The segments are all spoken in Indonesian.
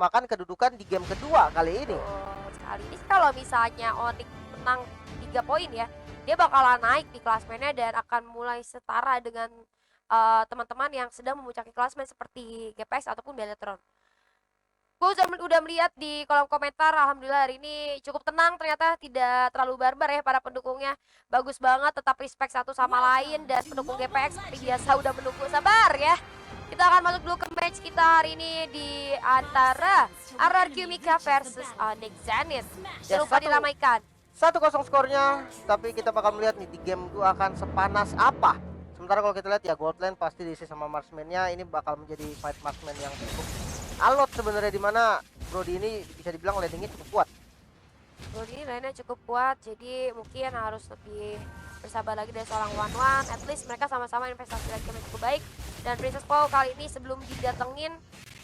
makan kedudukan di game kedua kali ini. Sekali ini kalau misalnya Onyx menang 3 poin ya, dia bakalan naik di klasmennya dan akan mulai setara dengan teman-teman yang sedang memuncaki klasmen seperti GPX ataupun Beletron. Gue udah melihat di kolom komentar, alhamdulillah hari ini cukup tenang, ternyata tidak terlalu barbar ya para pendukungnya. Bagus banget, tetap respect satu sama lain, dan pendukung GPX seperti biasa udah menunggu sabar ya. Kita akan masuk dulu ke match kita hari ini di antara RRQ Mika versus Onyx Zenith. Jangan lupa diramaikan. 1-0 skornya, tapi kita bakal melihat nih di game itu akan sepanas apa. Sementara kalau kita lihat ya Goldland pasti diisi sama marksman-nya, ini bakal menjadi fight marksman yang cukup alot sebenarnya, dimana Brody ini bisa dibilang landingnya cukup kuat. Brody ini lainnya cukup kuat, jadi mungkin harus lebih bersabar lagi dari seorang One. At least mereka sama-sama investasi lagi yang cukup baik. Dan Princess Paul kali ini sebelum didatengin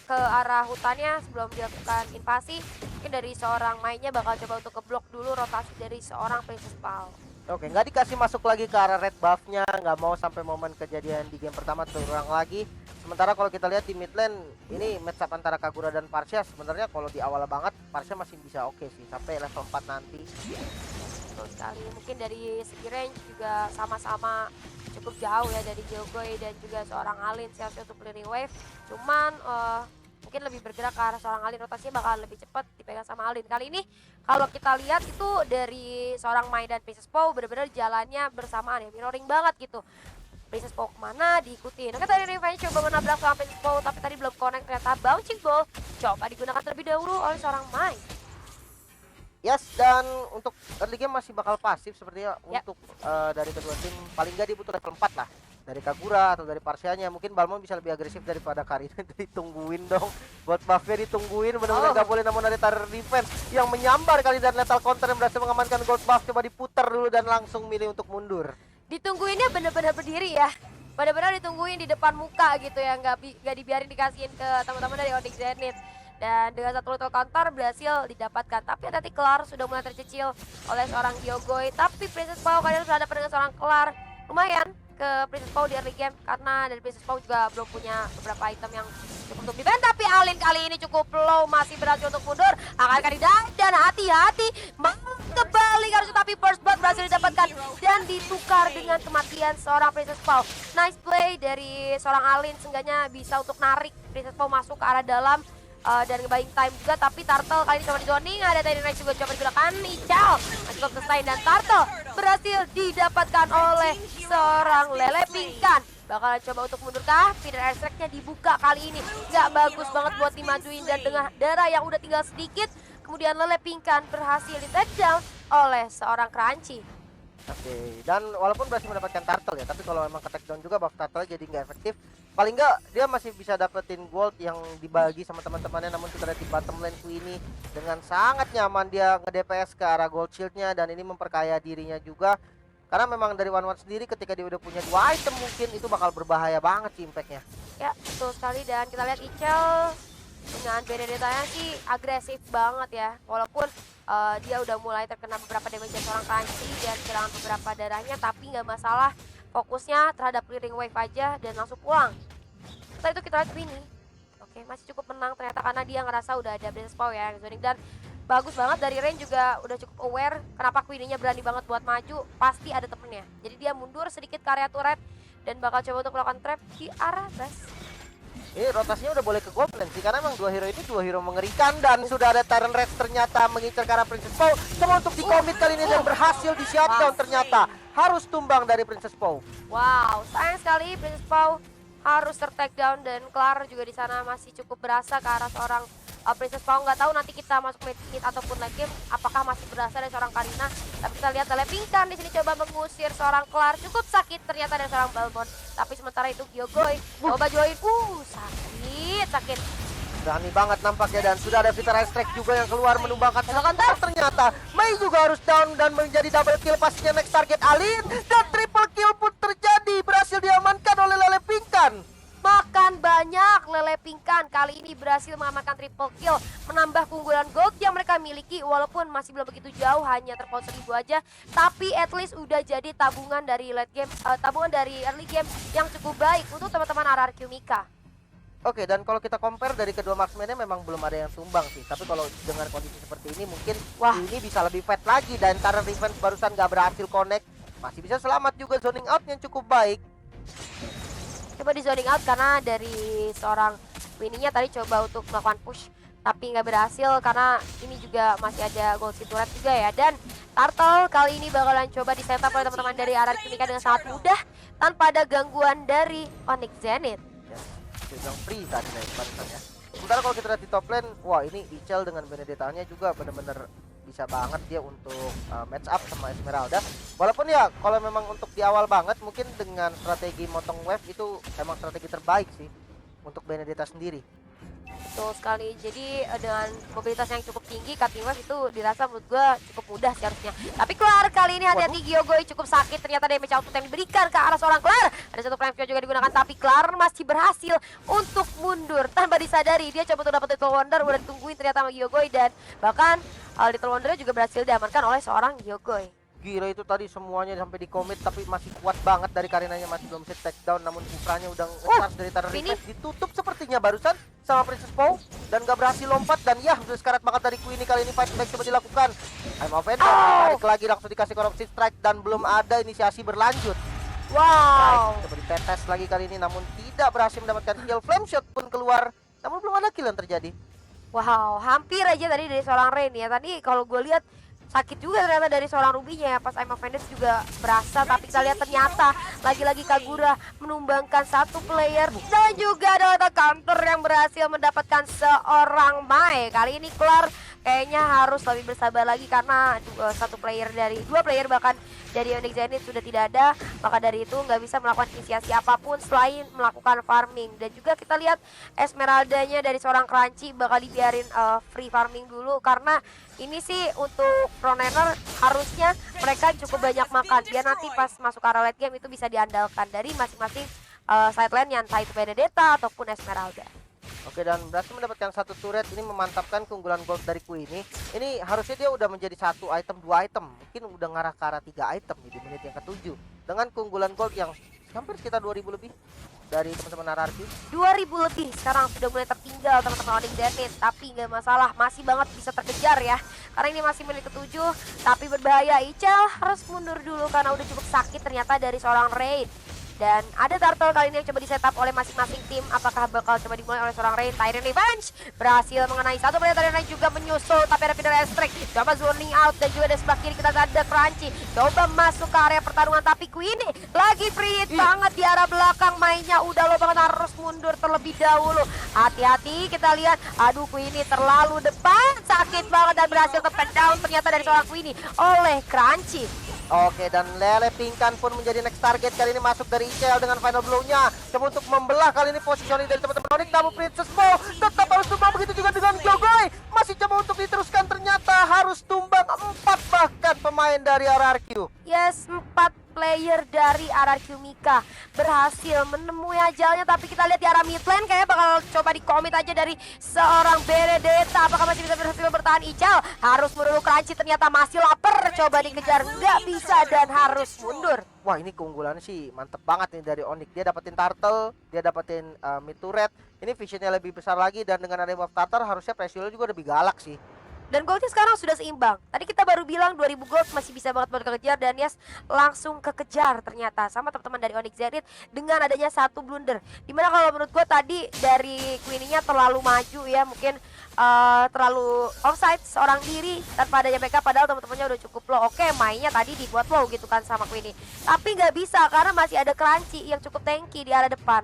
ke arah hutannya, sebelum dilakukan invasi, mungkin dari seorang mainnya bakal coba untuk keblok dulu rotasi dari seorang Princess Paul. Oke, nggak dikasih masuk lagi ke arah red buff-nya, nggak mau sampai momen kejadian di game pertama terulang lagi. Sementara kalau kita lihat di mid lane, ini match up antara Kagura dan Parsia. Sebenarnya kalau di awal banget, Parsia masih bisa oke sih, sampai level 4 nanti. Betul sekali, mungkin dari segi range juga sama-sama cukup jauh ya dari Jogoy dan juga seorang Alin siap-siap untuk clearing wave. Cuman mungkin lebih bergerak ke arah seorang Alin, rotasinya bakal lebih cepat dipegang sama Alin. Kali ini kalau kita lihat itu dari seorang Mai dan Princess Paul benar-benar jalannya bersamaan ya, mirroring banget gitu. Princess Paul kemana diikutin. Oke, tadi Revenge coba menabrak sama Princess Paul, tapi tadi belum connect, ternyata bouncing ball coba digunakan terlebih dahulu oleh seorang Mai. Yes, dan untuk early game masih bakal pasif sepertinya untuk dari kedua tim. Paling nggak dia butuh level 4 lah. Dari Kagura atau dari Parsianya. Mungkin Balmon bisa lebih agresif daripada Karina. Ditungguin dong. Buat buffnya ditungguin. Benar-benar nggak boleh, namun ada Tower Defense yang menyambar kali, dan lethal counter yang berhasil mengamankan gold buff. Coba diputar dulu dan langsung milih untuk mundur. Ditungguinnya benar-benar berdiri ya. Benar-benar ditungguin di depan muka gitu ya. Nggak dibiarin dikasihin ke teman-teman dari Onyx Zenith. Dan dengan satu lethal counter berhasil didapatkan. Tapi nanti Kelar sudah mulai tercicil oleh seorang Yogoy. Tapi Princess Paul kalian sudah hadapan dengan seorang Kelar. Lumayan ke Princess Paul di early game, karena dari Princess Paul juga belum punya beberapa item yang cukup untuk di-ban. Tapi Alin kali ini cukup low, masih berhasil untuk mundur. Akan didaik dan hati-hati kembali harus, tapi first blood berhasil didapatkan dan ditukar dengan kematian seorang Princess Paul. Nice play dari seorang Alin, seenggaknya bisa untuk narik Princess Paul masuk ke arah dalam. Dan ngebaying time juga, tapi Turtle kali ini coba di zoning, ada Tiny Knight juga coba digunakan, Ical masih cukup selesai, dan Turtle berhasil didapatkan oleh seorang Lele Pingkan. Bakalan coba untuk mundur kah? Feeder airstrike-nya dibuka kali ini, nggak bagus banget buat dimajuin, dan dengan darah yang udah tinggal sedikit, kemudian Lele Pingkan berhasil di takedown oleh seorang Crunchy. Oke, dan walaupun berhasil mendapatkan turtle ya, tapi kalau memang ke takedown juga buff turtle jadi nggak efektif. Paling nggak dia masih bisa dapetin gold yang dibagi sama teman-temannya. Namun kita lihat di bottom lane ini dengan sangat nyaman dia nge-DPS ke arah gold shieldnya, dan ini memperkaya dirinya juga. Karena memang dari One sendiri ketika dia udah punya 2 item mungkin itu bakal berbahaya banget sih impactnya. Ya, betul sekali, dan kita lihat Ical dengan Benedetta-nya sih agresif banget ya. Walaupun dia udah mulai terkena beberapa damage dari seorang Crunchy dan kehilangan beberapa darahnya, tapi nggak masalah. Fokusnya terhadap clearing wave aja dan langsung pulang. Setelah itu kita lihat Queenie. Oke, masih cukup menang ternyata karena dia ngerasa udah ada Princess Paul ya. Dan bagus banget dari range juga udah cukup aware kenapa Queenie-nya berani banget buat maju. Pasti ada temennya. Jadi dia mundur sedikit ke area turret dan bakal coba untuk melakukan trap di arah base. Ini rotasinya udah boleh ke gold lane sih, karena memang 2 hero ini 2 hero mengerikan, dan sudah ada Tyrant Red ternyata mengincar ke arah Princess Paul. Coba untuk di-commit kali ini dan berhasil di shutdown ternyata. Harus tumbang dari Princess Paul. Wow, sayang sekali Princess Paul harus ter-takedown, dan Kelar juga di sana masih cukup berasa ke arah seorang Princess Paul. Nggak tahu nanti kita masuk mid ataupun late game apakah masih berasa dari seorang Karina. Tapi kita lihat Lele Pingkan di sini coba mengusir seorang Kelar, cukup sakit ternyata dari seorang Balmon. Tapi sementara itu Yogoy coba join, sakit. Berani banget nampaknya, dan sudah ada Vita Strike juga yang keluar menumbangkan counter. Ternyata Mei juga harus down dan menjadi double kill, pastinya next target Alin, dan triple kill pun terjadi, berhasil diamankan oleh Lele Pingkan. Makan banyak Lele Pingkan kali ini berhasil mengamankan triple kill, menambah keunggulan gold yang mereka miliki, walaupun masih belum begitu jauh, hanya terpaut 1000 aja, tapi at least udah jadi tabungan dari late game, tabungan dari early game yang cukup baik untuk teman-teman RRQ Mika. Oke, dan kalau kita compare dari kedua marksman-nya memang belum ada yang tumbang sih. Tapi kalau dengan kondisi seperti ini mungkin Wah. ini bisa lebih fight lagi. Dan karena Revenge barusan gak berhasil connect, masih bisa selamat juga, zoning out-nya cukup baik. Coba di zoning out karena dari seorang Winnie-nya tadi coba untuk melakukan push tapi nggak berhasil karena ini juga masih ada gold turret juga ya. Dan Turtle kali ini bakalan coba di setup oleh teman-teman dari RRQ Mika dengan sangat mudah tanpa ada gangguan dari Onyx Zenith. Sedang free tadi barusan ya. Sementara kalau kita lihat di top lane, wah ini Ichel dengan Benedetta-nya juga bener-bener bisa banget dia untuk match up sama Esmeralda. Walaupun ya kalau memang untuk di awal banget mungkin dengan strategi motong wave itu emang strategi terbaik sih untuk Benedetta sendiri. Betul sekali. Jadi dengan mobilitas yang cukup tinggi, cutting wave itu dirasa menurut gue cukup mudah sih harusnya. Tapi Kelar kali ini hati-hati, Gyogoi cukup sakit. Ternyata damage output yang diberikan ke arah seorang Kelar. Ada satu flame field juga digunakan, tapi Kelar masih berhasil untuk mundur tanpa disadari. Dia coba untuk dapat Little Wonder, udah ditungguin ternyata sama Gyogoi. Dan bahkan Little Wonder juga berhasil diamankan oleh seorang Gyogoi. Gila itu tadi semuanya sampai di commit tapi masih kuat banget dari Karinanya, masih belum bisa take down, namun Kufranya udah nge-charge dari Turtle Reflex, ditutup sepertinya barusan sama Princess Pow dan gak berhasil lompat. Dan ya udah sekarat banget dari Queenie kali ini, fight back coba dilakukan. I'm offended, tarik lagi langsung dikasih corruption strike dan belum ada inisiasi berlanjut. Wow. Coba ditetes lagi kali ini namun tidak berhasil mendapatkan kill. Flame shot pun keluar namun belum ada kill yang terjadi. Wow, hampir aja tadi dari seorang Rain ya. Tadi kalau gue lihat sakit juga ternyata dari seorang Ruby-nya ya. Pas I'm offended juga berasa, tapi kita lihat ternyata lagi-lagi Kagura menumbangkan satu player. Dan juga ada counter yang berhasil mendapatkan seorang Mai. Kali ini Kelar kayaknya harus lebih bersabar lagi karena dua player bahkan dari Onyx Zenith sudah tidak ada. Maka dari itu nggak bisa melakukan inisiasi apapun selain melakukan farming. Dan juga kita lihat Esmeralda-nya dari seorang Crunchy bakal dibiarin free farming dulu, karena ini sih untuk frontliner harusnya mereka cukup banyak makan biar nanti pas masuk ke arah late game itu bisa diandalkan dari masing-masing side lane-nya, entah itu Benedetta ataupun Esmeralda. Oke, dan berhasil mendapatkan satu turret, ini memantapkan keunggulan gold dari Queenie. Ini harusnya dia udah menjadi satu item, dua item, mungkin udah ngarah ke arah 3 item di menit yang ke-7 dengan keunggulan gold yang hampir sekitar 2000 lebih dari teman-teman RRQ. 2000 lebih sekarang sudah mulai tertinggal teman-teman Onyx Zenith, tapi nggak masalah, masih banget bisa terkejar ya. Karena ini masih menit ke-7, tapi berbahaya. Ichel harus mundur dulu karena udah cukup sakit ternyata dari seorang Rain. Dan ada Turtle kali ini yang coba di setup oleh masing-masing tim. Apakah bakal coba dimulai oleh seorang Rain? Tyrant Revenge berhasil mengenai satu player. Tyrant juga menyusul, tapi ada Peter Estrek coba zoning out. Dan juga dari sebelah kiri kita ada Crunchy coba masuk ke area pertarungan, tapi Queenie lagi free hit banget di arah belakang. Mainnya udah low banget, harus mundur terlebih dahulu. Hati-hati, kita lihat, aduh Queenie terlalu depan, sakit banget dan berhasil ke down ternyata dari seorang Queenie oleh Crunchy. Oke, dan Lele Pingkan pun menjadi next target kali ini, masuk dari Ichel dengan final blow-nya. Coba untuk membelah kali ini positioning dari teman-teman Onyx, namun Princess Pow tetap harus tumbang, begitu juga dengan Gyogoi. Masih coba untuk diteruskan, ternyata harus tumbang 4 bahkan pemain dari RRQ. Yes, 4 player dari RRQ Mika berhasil menemui ajalnya, tapi kita lihat di arah mid lane kayak bakal coba di-commit aja dari seorang Benedetta. Apakah masih bisa berhasil bertahan? Ichel harus mundur. Crunchy ternyata masih lapar, coba dikejar, nggak bisa dan harus mundur. Wah, ini keunggulannya sih mantep banget nih dari Onyx. Dia dapetin Turtle, dia dapetin mid turret. Ini visionnya lebih besar lagi, dan dengan ada buff Turtle harusnya pressure juga lebih galak sih. Dan goldnya sekarang sudah seimbang. Tadi kita baru bilang 2000 gold masih bisa banget buat kekejar, dan Yes langsung kekejar ternyata sama teman-teman dari Onyx Zenith dengan adanya satu blunder. Dimana kalau menurut gue tadi dari Queenie-nya terlalu maju ya, mungkin terlalu offside seorang diri tanpa adanya backup, padahal teman-temannya udah cukup low. Oke, mainnya tadi dibuat low gitu kan sama Queenie, tapi nggak bisa karena masih ada Crunchy yang cukup tanky di arah depan.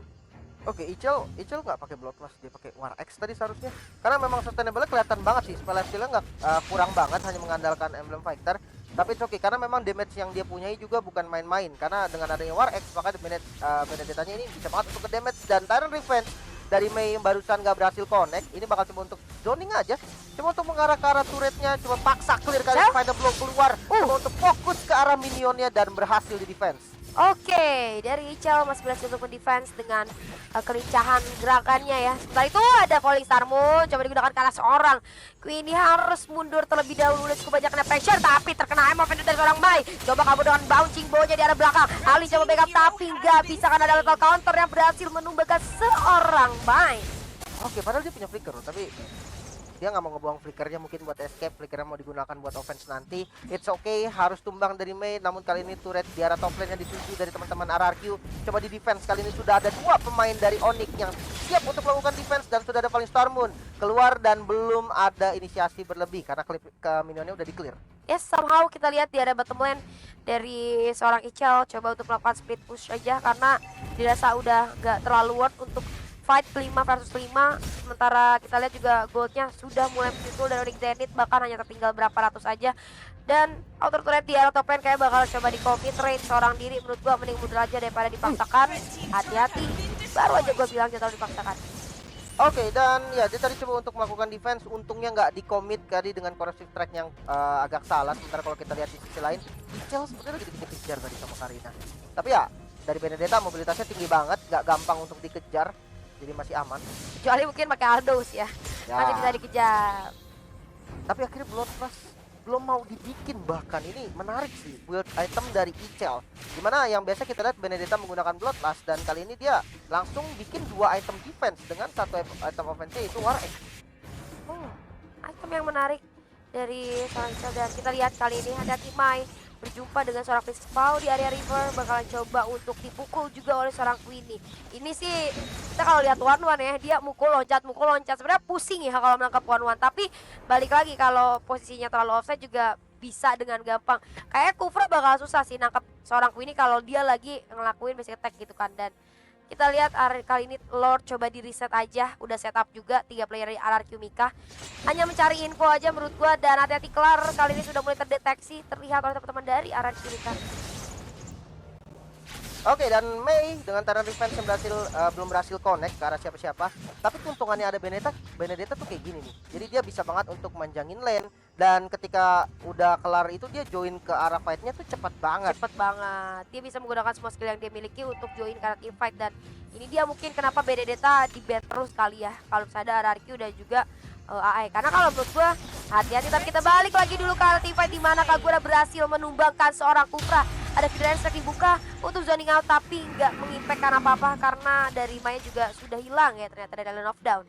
Oke, Ichel nggak pakai Bloodlust, dia pakai War X tadi seharusnya. Karena memang sustainable kelihatan banget sih, spell skill-nya nggak kurang banget, hanya mengandalkan Emblem Fighter. Tapi oke, karena memang damage yang dia punyai juga bukan main-main. Karena dengan adanya War X, maka Benedetta-nya ini bisa banget untuk ke damage. Dan Tyrant Revenge dari Mei yang barusan nggak berhasil connect, ini bakal coba untuk zoning aja. Coba untuk mengarah ke arah turretnya, coba paksa clear kali final blow keluar. Coba untuk fokus ke arah minionnya dan berhasil di defense. Oke, dari Ichel masih berhasil untuk mendefense dengan kelincahan gerakannya ya. Setelah itu ada Falling Star Moon, coba digunakan ke arah seorang. Queenie harus mundur terlebih dahulu dan cukup banyaknya pressure, tapi terkena emof dari seorang Mai. Coba kabur dengan bouncing bownya di arah belakang. Ali coba backup tapi nggak bisa karena ada lethal counter yang berhasil menumbangkan seorang Mai. Oke, padahal dia punya flicker, tapi dia nggak mau ngebuang flickernya mungkin buat escape. Flickernya mau digunakan buat offense nanti. It's okay, harus tumbang dari Mei. Namun kali ini turret di arah top lane yang dituju dari teman-teman RRQ. Coba di defense, kali ini sudah ada 2 pemain dari Onyx yang siap untuk melakukan defense. Dan sudah ada Falling Star Moon keluar dan belum ada inisiasi berlebih karena ke minionnya udah di clear. Yes, somehow kita lihat di area bottom lane dari seorang Ichel coba untuk melakukan split push aja karena dirasa udah nggak terlalu worth untuk fight 5 versus 5. Sementara kita lihat juga goldnya sudah mulai muncul dari Onyx Zenith, bahkan hanya tertinggal berapa ratus aja. Dan outer turret di arah top lane kayak bakal coba di commit rate seorang diri. Menurut gua mending mundur aja daripada dipaksakan. Hati-hati, baru aja gua bilang jangan dipaksakan. Oke, dan ya dia tadi coba untuk melakukan defense, untungnya nggak di commit tadi dengan corrosive strike yang agak salah. Sementara kalau kita lihat di sisi lain, Ichel sebenarnya lagi dikejar tadi sama Karina. Tapi ya dari Benedetta mobilitasnya tinggi banget, nggak gampang untuk dikejar, jadi masih aman. Kecuali mungkin pakai Aldos ya, masih bisa dikejar. Tapi akhirnya Bloodlust belum mau dibikin. Bahkan ini menarik sih, build item dari Ichel, dimana yang biasa kita lihat Benedetta menggunakan Bloodlust, dan kali ini dia langsung bikin 2 item defense dengan 1 item offense yaitu War Egg. Item yang menarik dari seorang Ichel. Dan kita lihat kali ini ada Mai berjumpa dengan seorang Princess Pau di area river, bakalan coba untuk dipukul juga oleh seorang Queenie. Ini sih kita kalau lihat one-one ya, dia mukul loncat. Sebenarnya pusing ya kalau menangkap one-one, tapi balik lagi kalau posisinya terlalu offside juga bisa dengan gampang. Kayak Kufra bakal susah sih nangkap seorang Queenie kalau dia lagi ngelakuin basic attack gitu kan. Dan kita lihat kali ini Lord coba di reset aja, udah setup juga 3 player dari RRQ Mika. Hanya mencari info aja menurut gua, dan hati-hati Kelar kali ini sudah mulai terdeteksi, terlihat oleh teman-teman dari RRQ Mika. Oke, dan Mei dengan Terran Revenge yang belum berhasil connect ke arah siapa-siapa. Tapi keuntungannya ada Benedetta tuh kayak gini nih. Jadi dia bisa banget untuk manjangin lane, dan ketika udah kelar itu dia join ke arah fightnya tuh cepat banget. Dia bisa menggunakan semua skill yang dia miliki untuk join ke arah team fight. Dan ini dia mungkin kenapa Benedetta di ban terus kali ya, kalau misalnya ada RRQ dan juga AE. Karena kalau menurut gua hati-hati. Tapi kita balik lagi dulu ke arah team fight, dimana Kagura berhasil menumbangkan seorang Kufra. Ada Fidel yang dibuka untuk zoning out, tapi nggak mengimpakkan apa-apa karena dari Maya juga sudah hilang ya ternyata dari Lane of Down.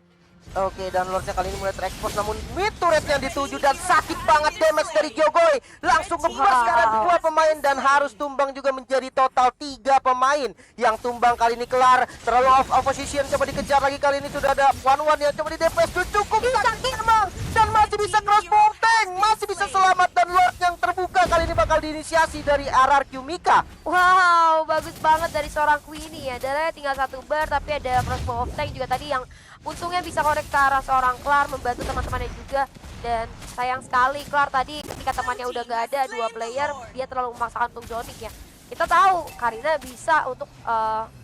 Oke, dan Lordnya kali ini mulai terekspos, namun mid turret yang dituju dan sakit banget damage dari Gyogoi. Langsung ngebas ke arah 2 pemain dan harus tumbang juga menjadi total 3 pemain yang tumbang kali ini. Kelar terlalu off position, coba dikejar lagi. Kali ini sudah ada one-one yang coba di DPS, cukup sakit emang, dan masih bisa crossbow tank, masih bisa selamat. Dan Lord yang terbuka kali ini bakal diinisiasi dari RRQ Mika. Wow, bagus banget dari seorang Queenie ya. Darahnya tinggal 1 bar, tapi ada crossbow of tank juga tadi yang untungnya bisa connect ke arah seorang Kelar, membantu teman-temannya juga. Dan sayang sekali Kelar tadi ketika temannya udah gak ada 2 player, dia terlalu memaksakan untuk zoning ya. Kita tahu Karina bisa untuk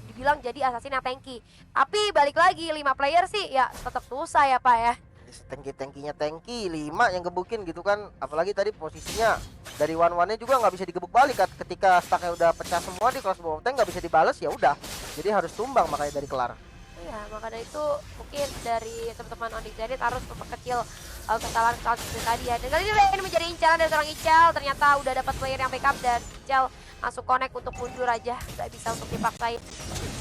dibilang jadi assassin yang tanky, tapi balik lagi 5 player sih ya tetap susah ya Pak ya. Tankinya tanky 5 yang gebukin gitu kan. Apalagi tadi posisinya dari one-one-nya juga nggak bisa digebuk balik kan. Ketika stacknya udah pecah semua di crossbow tank nggak bisa dibales, ya udah, jadi harus tumbang makanya dari Kelar. Iya, maka dari itu mungkin dari teman-teman Onyx Zenith harus memperkecil kesalahan-kesalahan seperti tadi ya. Dan kali ini menjadi incaran dari seorang Ichel, ternyata udah dapat player yang backup dan Ichel langsung connect untuk mundur aja, nggak bisa untuk dipaksain.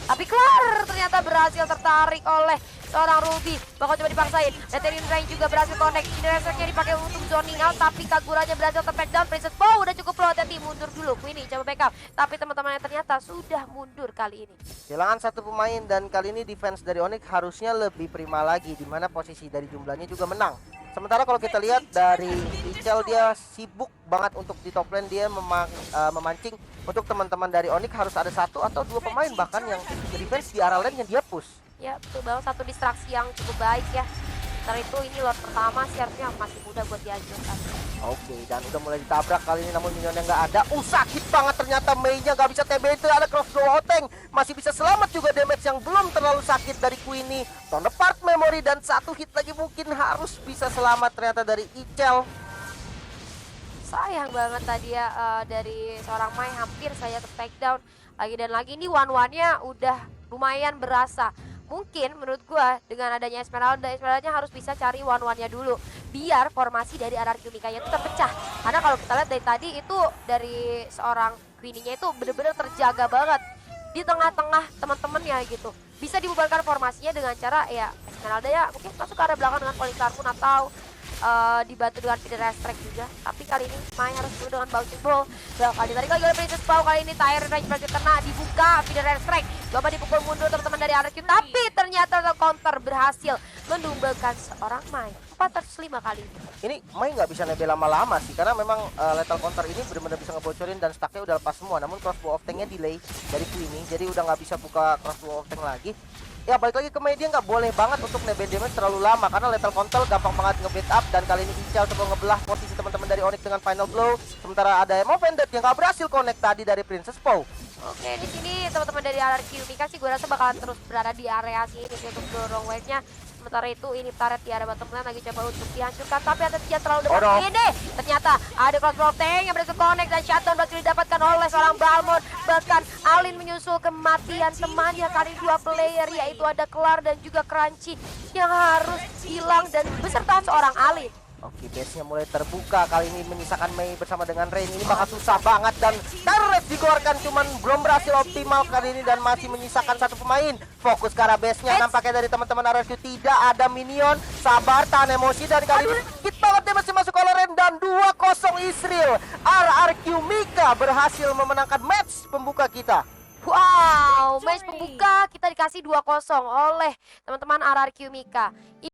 Tapi Kelar ternyata berhasil tertarik oleh seorang Ruby, bakal coba dipaksain. Dan Terin Rain juga berhasil connect, Reserve-nya dipakai untuk zoning out, tapi Kaguranya berhasil ter-pack down. Princess Bow udah cukup low, hati mundur dulu. Queenie coba backup, tapi teman-temannya ternyata sudah mundur kali ini. Kehilangan 1 pemain, dan kali ini defense dari Onyx harusnya lebih prima lagi, dimana posisi dari jumlahnya juga menang. Sementara kalau kita lihat dari Ichel, dia sibuk banget untuk di top lane, dia memancing untuk teman-teman dari Onyx harus ada 1 atau 2 pemain bahkan yang defense di arah lane yang dia push. Ya betul banget, satu distraksi yang cukup baik ya. Setelah itu ini Lord pertama sih harusnya masih mudah buat dihancurkan. Oke, dan udah mulai ditabrak kali ini, namun minionnya nggak ada. Sakit banget ternyata, Mei-nya nggak bisa TB, itu ada crossbow tank. Masih bisa selamat juga, damage yang belum terlalu sakit dari Queenie. Tone apart memory dan 1 hit lagi mungkin harus bisa selamat ternyata dari Ichel. sayang banget tadi ya dari seorang Mai hampir saja ke takedown lagi dan lagi. Ini one-one-nya udah lumayan berasa. Mungkin menurut gua dengan adanya Esmeralda-nya harus bisa cari one-one-nya dulu biar formasi dari RRQ Mika-nya itu terpecah. Karena kalau kita lihat dari tadi itu dari seorang Queenie-nya itu bener-bener terjaga banget di tengah-tengah teman-temannya gitu. Bisa dibubarkan formasinya dengan cara ya Esmeralda ya mungkin masuk ke area belakang dengan Calling Star pun atau dibantu dengan feeder strike juga. Tapi kali ini Mai harus dulu dengan bouncing ball. Kali tarik lagi oleh Princess Pau. Kali ini Tyrant range berhasil kena, dibuka feeder strike. Coba dipukul mundur teman-teman dari RRQ, tapi ternyata counter berhasil menumbangkan seorang Mai 405 kali ini. Ini Mai nggak bisa nebel lama-lama sih, karena memang lethal counter ini benar-benar bisa ngebocorin dan stacknya udah lepas semua. Namun crossbow of tanknya delay dari Queenie, jadi udah nggak bisa buka crossbow of tank lagi. Ya balik lagi ke Mai, dia nggak boleh banget untuk nebel damage terlalu lama karena lethal counter gampang banget nge-beat up. Dan kali ini Ical coba ngebelah posisi teman-teman dari Onyx dengan final blow. Sementara ada Emo Vendetta yang nggak berhasil connect tadi dari Princess Pau. Oke, di sini teman-teman dari RRQ Mika sih gue rasa bakalan terus berada di area sini untuk dorong wave-nya. Sementara itu ini turret di area bottom lane lagi coba untuk dihancurkan, tapi ada tidak terlalu dekat ini. Ternyata ada crossbow tank yang berhasil connect dan shutdown berhasil didapatkan oleh seorang Balmond. Bahkan Alin menyusul kematian temannya kali dua player, yaitu ada Kelar dan juga Crunchy yang harus hilang dan beserta seorang Alin. Oke, base-nya mulai terbuka. Kali ini menyisakan Mei bersama dengan Rain. Ini bakal susah banget dan turret dikeluarkan cuman belum berhasil optimal kali ini dan masih menyisakan satu pemain. Fokus ke arah base-nya nampaknya dari teman-teman RRQ, tidak ada minion. Sabar, tahan emosi dan kali ini hit banget dia masih masuk oleh Rain dan 2-0 Israel. RRQ Mika berhasil memenangkan match pembuka kita. Wow, match pembuka kita dikasih 2-0 oleh teman-teman RRQ Mika.